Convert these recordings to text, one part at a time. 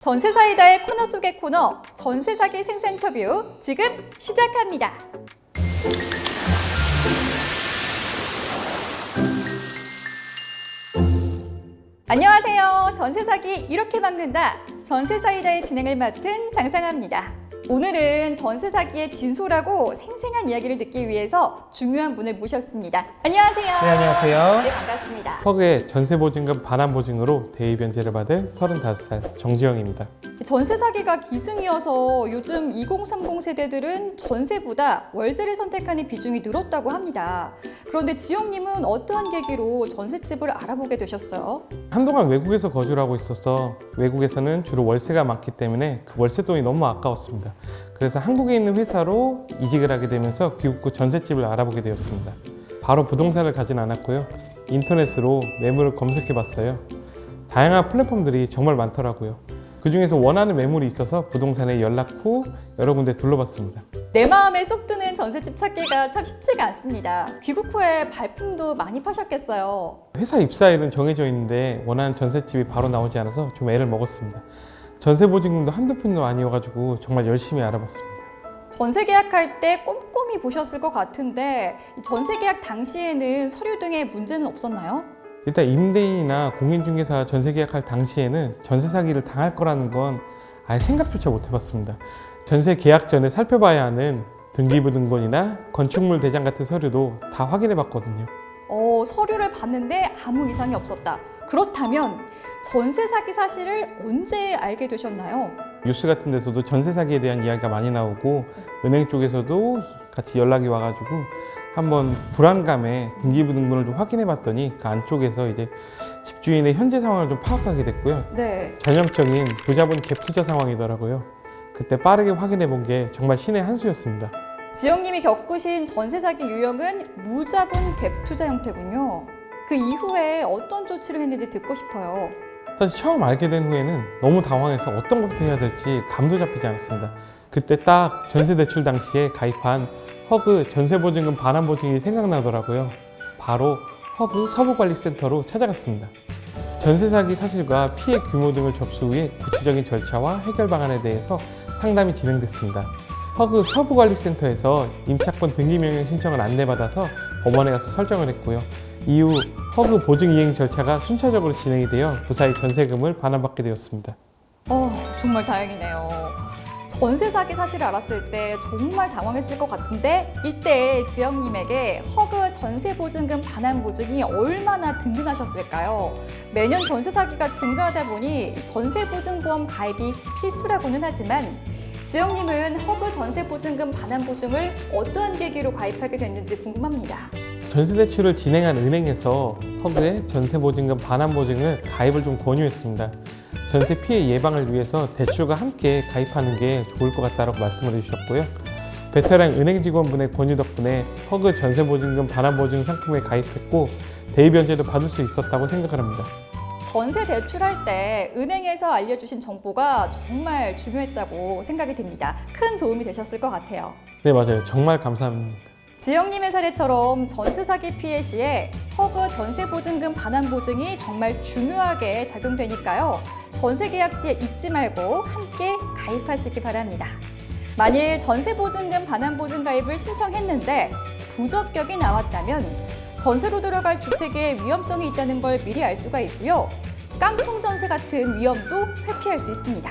전세사이다의 코너 속의 코너, 전세사기 생생터뷰 지금 시작합니다. 안녕하세요. 전세사기 이렇게 막는다. 전세사이다의 진행을 맡은 장상아입니다. 오늘은 전세사기의 진솔하고 생생한 이야기를 듣기 위해서 중요한 분을 모셨습니다. 안녕하세요. 네, 안녕하세요. 네, 반갑습니다. 허그의 전세보증금 반환보증으로 대입연재를 받은 35살 정지영입니다. 전세 사기가 기승이어서 요즘 2030 세대들은 전세보다 월세를 선택하는 비중이 늘었다고 합니다. 그런데 지영님은 어떠한 계기로 전셋집을 알아보게 되셨어요? 한동안 외국에서 거주를 하고 있어서 외국에서는 주로 월세가 많기 때문에 그 월세돈이 너무 아까웠습니다. 그래서 한국에 있는 회사로 이직을 하게 되면서 귀국 후 전셋집을 알아보게 되었습니다. 바로 부동산을 가진 않았고요. 인터넷으로 매물을 검색해 봤어요. 다양한 플랫폼들이 정말 많더라고요. 그 중에서 원하는 매물이 있어서 부동산에 연락 후 여러 군데 둘러봤습니다. 내 마음에 쏙 드는 전셋집 찾기가 참 쉽지가 않습니다. 귀국 후에 발품도 많이 파셨겠어요. 회사 입사일은 정해져 있는데 원하는 전셋집이 바로 나오지 않아서 좀 애를 먹었습니다. 전세보증금도 한두 푼도 아니어가지고 정말 열심히 알아봤습니다. 전세 계약할 때 꼼꼼히 보셨을 것 같은데 이 전세 계약 당시에는 서류 등의 문제는 없었나요? 일단 임대인이나 공인중개사 전세 계약할 당시에는 전세 사기를 당할 거라는 건 아예 생각조차 못 해봤습니다. 전세 계약 전에 살펴봐야 하는 등기부등본이나 건축물 대장 같은 서류도 다 확인해 봤거든요. 서류를 봤는데 아무 이상이 없었다. 그렇다면 전세 사기 사실을 언제 알게 되셨나요? 뉴스 같은 데서도 전세 사기에 대한 이야기가 많이 나오고 은행 쪽에서도 같이 연락이 와가지고 한번 불안감에 등기부등본을 좀 확인해 봤더니 그 안쪽에서 이제 집주인의 현재 상황을 좀 파악하게 됐고요. 네. 전형적인 부자본 갭 투자 상황이더라고요. 그때 빠르게 확인해 본 게 정말 신의 한 수였습니다. 지영님이 겪으신 전세 사기 유형은 무자본 갭 투자 형태군요. 그 이후에 어떤 조치를 했는지 듣고 싶어요. 사실 처음 알게 된 후에는 너무 당황해서 어떤 것부터 해야 될지 감도 잡히지 않았습니다. 그때 딱 전세 대출 당시에 가입한 허그 전세보증금 반환보증이 생각나더라고요. 바로 허그 서부관리센터로 찾아갔습니다. 전세 사기 사실과 피해 규모 등을 접수 후에 구체적인 절차와 해결 방안에 대해서 상담이 진행됐습니다. 허그 서부관리센터에서 임차권 등기명령 신청을 안내받아서 법원에 가서 설정을 했고요. 이후 허그 보증 이행 절차가 순차적으로 진행이 되어 무사히 전세금을 반환받게 되었습니다. 정말 다행이네요. 전세 사기 사실을 알았을 때 정말 당황했을 것 같은데 이때 지영님에게 허그 전세보증금 반환보증이 얼마나 든든하셨을까요? 매년 전세 사기가 증가하다 보니 전세보증보험 가입이 필수라고는 하지만 지영님은 허그 전세보증금 반환보증을 어떠한 계기로 가입하게 됐는지 궁금합니다. 전세대출을 진행한 은행에서 허그의 전세보증금 반환보증을 가입을 좀 권유했습니다. 전세 피해 예방을 위해서 대출과 함께 가입하는 게 좋을 것 같다고 말씀을 해주셨고요. 베테랑 은행 직원분의 권유 덕분에 허그 전세보증금 반환보증 상품에 가입했고 대입연재도 받을 수 있었다고 생각을 합니다. 전세 대출할 때 은행에서 알려주신 정보가 정말 중요했다고 생각이 됩니다. 큰 도움이 되셨을 것 같아요. 네, 맞아요. 정말 감사합니다. 지영님의 사례처럼 전세 사기 피해 시에 허그 전세보증금 반환보증이 정말 중요하게 작용되니까요. 전세 계약 시에 잊지 말고 함께 가입하시기 바랍니다. 만일 전세보증금 반환보증 가입을 신청했는데 부적격이 나왔다면 전세로 들어갈 주택에 위험성이 있다는 걸 미리 알 수가 있고요. 깡통 전세 같은 위험도 회피할 수 있습니다.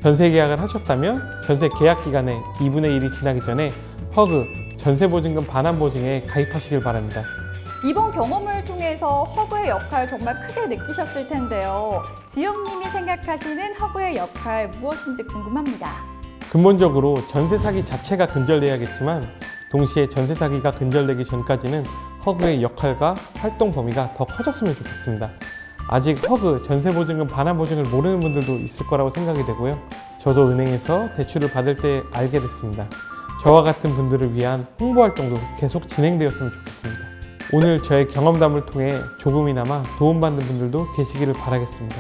전세 계약을 하셨다면 전세 계약 기간에 2분의 1이 지나기 전에 허그 전세보증금 반환보증에 가입하시길 바랍니다. 이번 경험을 통해서 허그의 역할 정말 크게 느끼셨을 텐데요. 지영님이 생각하시는 허그의 역할 무엇인지 궁금합니다. 근본적으로 전세 사기 자체가 근절돼야겠지만 동시에 전세 사기가 근절되기 전까지는 허그의 역할과 활동 범위가 더 커졌으면 좋겠습니다. 아직 허그 전세보증금 반환보증을 모르는 분들도 있을 거라고 생각이 되고요. 저도 은행에서 대출을 받을 때 알게 됐습니다. 저와 같은 분들을 위한 홍보 활동도 계속 진행되었으면 좋겠습니다. 오늘 저의 경험담을 통해 조금이나마 도움받는 분들도 계시기를 바라겠습니다.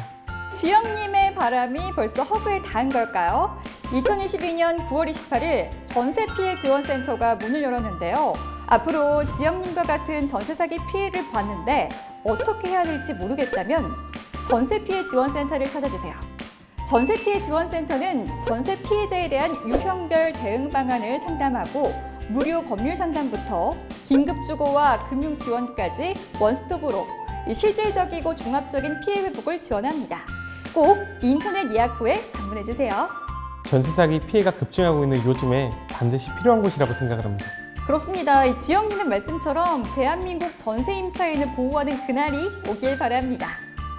지영님의 바람이 벌써 허그에 닿은 걸까요? 2022년 9월 28일 전세피해지원센터가 문을 열었는데요. 앞으로 지영님과 같은 전세 사기 피해를 봤는데 어떻게 해야 될지 모르겠다면 전세피해지원센터를 찾아주세요. 전세 피해 지원센터는 전세 피해자에 대한 유형별 대응 방안을 상담하고 무료 법률 상담부터 긴급 주거와 금융 지원까지 원스톱으로 실질적이고 종합적인 피해 회복을 지원합니다. 꼭 인터넷 예약 후에 방문해 주세요. 전세 사기 피해가 급증하고 있는 요즘에 반드시 필요한 곳이라고 생각을 합니다. 그렇습니다. 이 지영님의 말씀처럼 대한민국 전세 임차인을 보호하는 그날이 오길 바랍니다.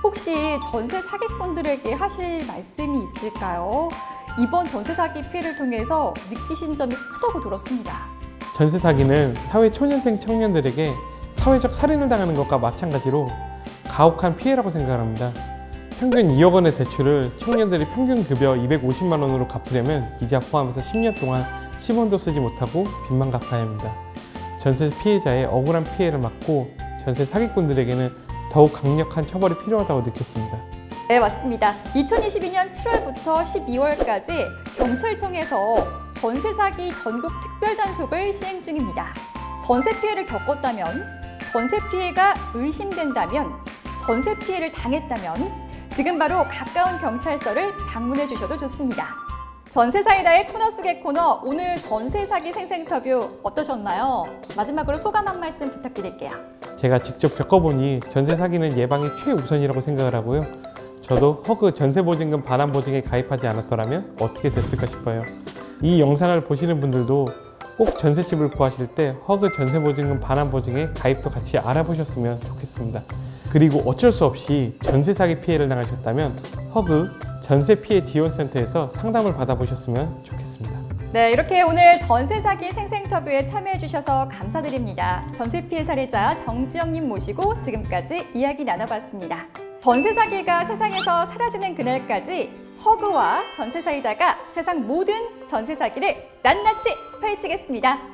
혹시 전세 사기꾼들에게 하실 말씀이 있을까요? 이번 전세 사기 피해를 통해서 느끼신 점이 크다고 들었습니다. 전세 사기는 사회 초년생 청년들에게 사회적 살인을 당하는 것과 마찬가지로 가혹한 피해라고 생각합니다. 평균 2억 원의 대출을 청년들이 평균 급여 250만 원으로 갚으려면 이자 포함해서 10년 동안 10원도 쓰지 못하고 빚만 갚아야 합니다. 전세 피해자의 억울한 피해를 막고 전세 사기꾼들에게는 더욱 강력한 처벌이 필요하다고 느꼈습니다. 네, 맞습니다. 2022년 7월부터 12월까지 경찰청에서 전세 사기 전국 특별 단속을 시행 중입니다. 전세 피해를 겪었다면, 전세 피해가 의심된다면, 전세 피해를 당했다면 지금 바로 가까운 경찰서를 방문해 주셔도 좋습니다. 전세사이다의 코너 속의 코너, 오늘 전세 사기 생생터뷰 어떠셨나요? 마지막으로 소감 한 말씀 부탁드릴게요. 제가 직접 겪어보니 전세 사기는 예방이 최우선이라고 생각을 하고요. 저도 허그 전세보증금 반환보증에 가입하지 않았더라면 어떻게 됐을까 싶어요. 이 영상을 보시는 분들도 꼭 전셋집을 구하실 때 허그 전세보증금 반환보증에 가입도 같이 알아보셨으면 좋겠습니다. 그리고 어쩔 수 없이 전세 사기 피해를 당하셨다면 허그 전세 피해 지원센터에서 상담을 받아보셨으면 좋겠습니다. 네, 이렇게 오늘 전세 사기 생생터뷰에 참여해 주셔서 감사드립니다. 전세 피해 사례자 정지영님 모시고 지금까지 이야기 나눠봤습니다. 전세 사기가 세상에서 사라지는 그날까지 허그와 전세 사이다가 세상 모든 전세 사기를 낱낱이 파헤치겠습니다.